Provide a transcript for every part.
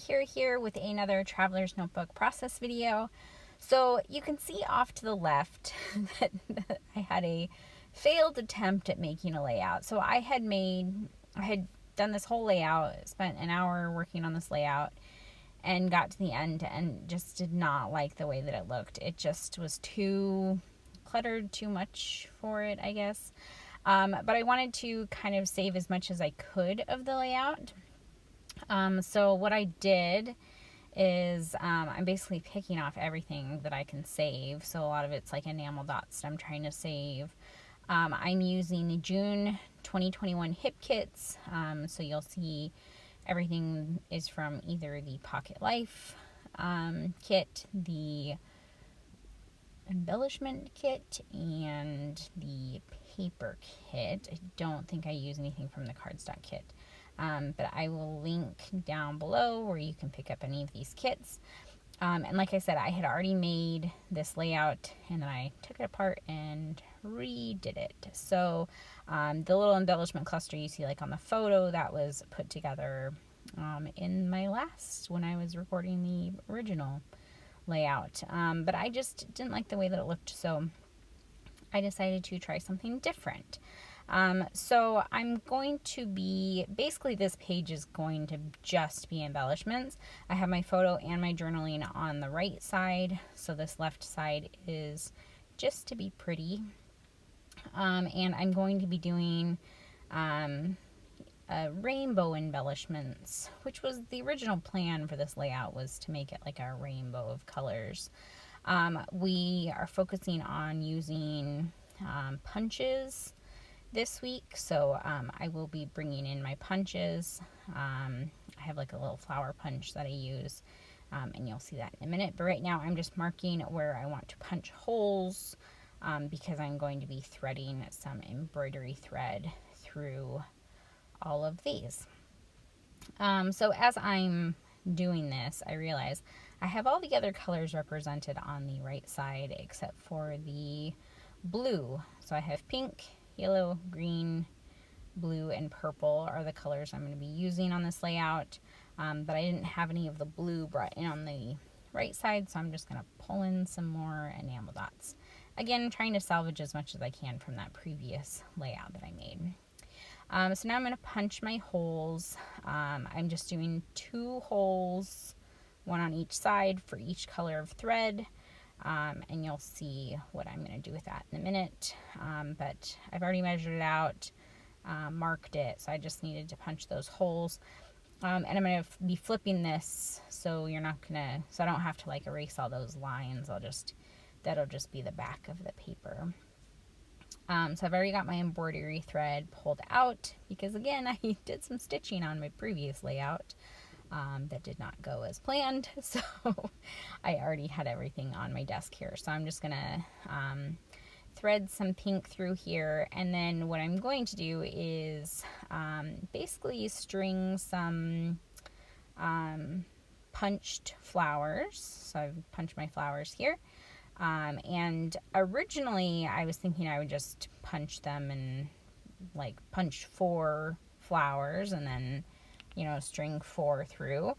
here with another Traveler's Notebook process video. So you can see off to the left that I had a failed attempt at making a layout. So I had done this whole layout, spent an hour working on this layout, and got to the end and just did not like the way that it looked. It just was too cluttered, too much for it, I guess. But I wanted to kind of save as much as I could of the layout. So what I did is I'm basically picking off everything that I can save. So a lot of it's like enamel dots that I'm trying to save. I'm using the June 2021 hip kits. So you'll see everything is from either the Pocket Life kit, the embellishment kit, and the paper kit. I don't think I use anything from the cardstock kit. But I will link down below where you can pick up any of these kits. And like I said, I had already made this layout and then I took it apart and redid it. So the little embellishment cluster you see like on the photo, that was put together in my when I was recording the original layout. But I just didn't like the way that it looked, so I decided to try something different. So I'm going to be, basically this page is going to just be embellishments. I have my photo and my journaling on the right side, so this left side is just to be pretty. And I'm going to be doing rainbow embellishments, which was the original plan for this layout, was to make it like a rainbow of colors. We are focusing on using punches this week, so I will be bringing in my punches. I have like a little flower punch that I use, and you'll see that in a minute. But right now I'm just marking where I want to punch holes, because I'm going to be threading some embroidery thread through all of these. So as I'm doing this, I realize I have all the other colors represented on the right side except for the blue. So I have pink, yellow, green, blue, and purple are the colors I'm going to be using on this layout. But I didn't have any of the blue brought in on the right side, so I'm just going to pull in some more enamel dots. Again, trying to salvage as much as I can from that previous layout that I made. So now I'm going to punch my holes. I'm just doing 2 holes, one on each side for each color of thread. And you'll see what I'm going to do with that in a minute. But I've already measured it out, marked it, so I just needed to punch those holes. And I'm going to be flipping this so so I don't have to like erase all those lines. That'll just be the back of the paper. So I've already got my embroidery thread pulled out because, again, I did some stitching on my previous layout that did not go as planned, so I already had everything on my desk here. So I'm just gonna thread some pink through here, and then what I'm going to do is basically string some punched flowers. So I've punched my flowers here. And originally I was thinking I would just punch them and like punch 4 flowers and then, string 4 through.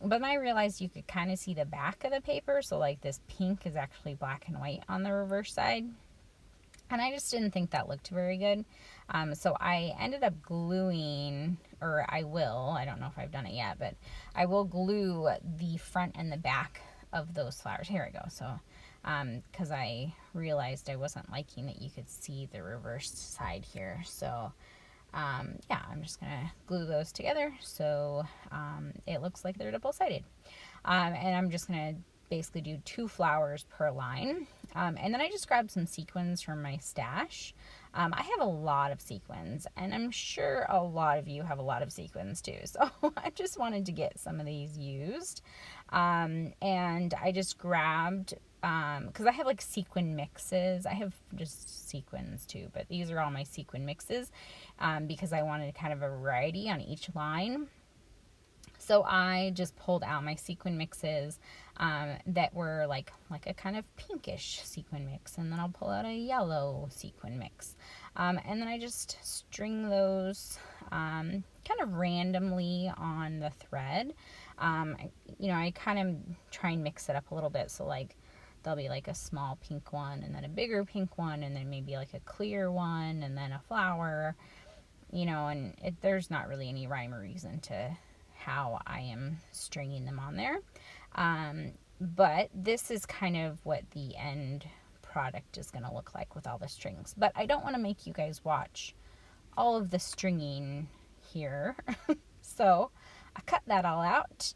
But then I realized you could kind of see the back of the paper. So like this pink is actually black and white on the reverse side. And I just didn't think that looked very good. So I ended up gluing, or I don't know if I've done it yet, but I will glue the front and the back of those flowers. Here we go. So because I realized I wasn't liking that you could see the reverse side here. So yeah, I'm just gonna glue those together so it looks like they're double-sided. And I'm just gonna basically do 2 flowers per line. And then I just grabbed some sequins from my stash. I have a lot of sequins, and I'm sure a lot of you have a lot of sequins too. So I just wanted to get some of these used. And I just grabbed, because I have like sequin mixes. I have just sequins too, but these are all my sequin mixes, because I wanted kind of a variety on each line. So I just pulled out my sequin mixes that were like a kind of pinkish sequin mix, and then I'll pull out a yellow sequin mix. And then I just string those kind of randomly on the thread. I kind of try and mix it up a little bit. So like there'll be like a small pink one and then a bigger pink one and then maybe like a clear one and then a flower, and there's not really any rhyme or reason to how I am stringing them on there. But this is kind of what the end product is going to look like with all the strings. But I don't want to make you guys watch all of the stringing here. So I cut that all out.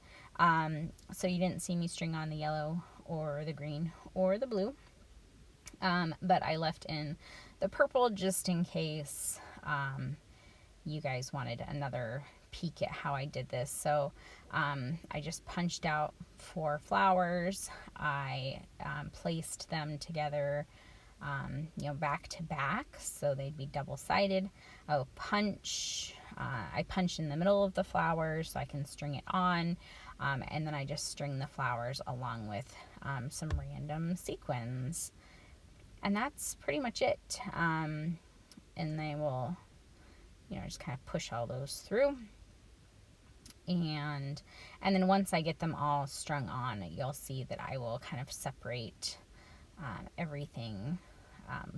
So you didn't see me string on the yellow or the green or the blue. But I left in the purple just in case you guys wanted another peek at how I did this. So I just punched out 4 flowers. I placed them together, back to back, so they'd be double-sided. I punch in the middle of the flowers so I can string it on, and then I just string the flowers along with some random sequins. And that's pretty much it. And they will, just kind of push all those through. And then once I get them all strung on, you'll see that I will kind of separate everything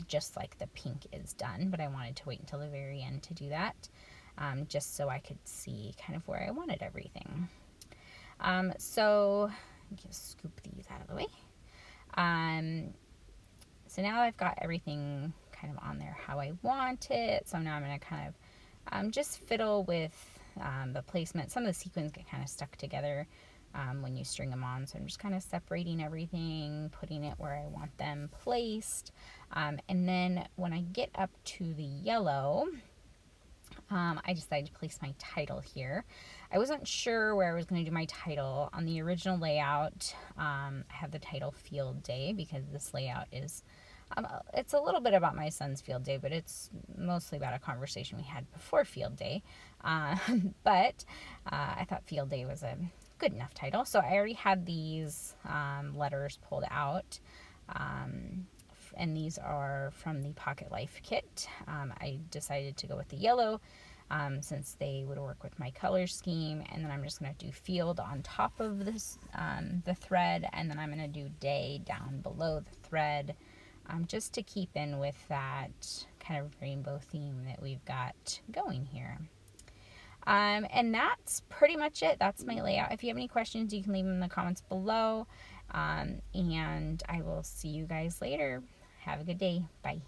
just like the pink is done. But I wanted to wait until the very end to do that, just so I could see kind of where I wanted everything. So just scoop these out of the way. So now I've got everything kind of on there how I want it. So now I'm going to kind of just fiddle with the placement. Some of the sequins get kind of stuck together when you string them on. So I'm just kind of separating everything, putting it where I want them placed. And then when I get up to the yellow, I decided to place my title here. I wasn't sure where I was going to do my title. On the original layout, I have the title Field Day because this layout is, it's a little bit about my son's field day, but it's mostly about a conversation we had before Field Day. But I thought Field Day was a good enough title. So I already had these letters pulled out. And these are from the Pocket Life kit. I decided to go with the yellow since they would work with my color scheme. And then I'm just going to do field on top of this, the thread, and then I'm going to do day down below the thread, just to keep in with that kind of rainbow theme that we've got going here. And that's pretty much it. That's my layout. If you have any questions, you can leave them in the comments below. And I will see you guys later. Have a good day. Bye.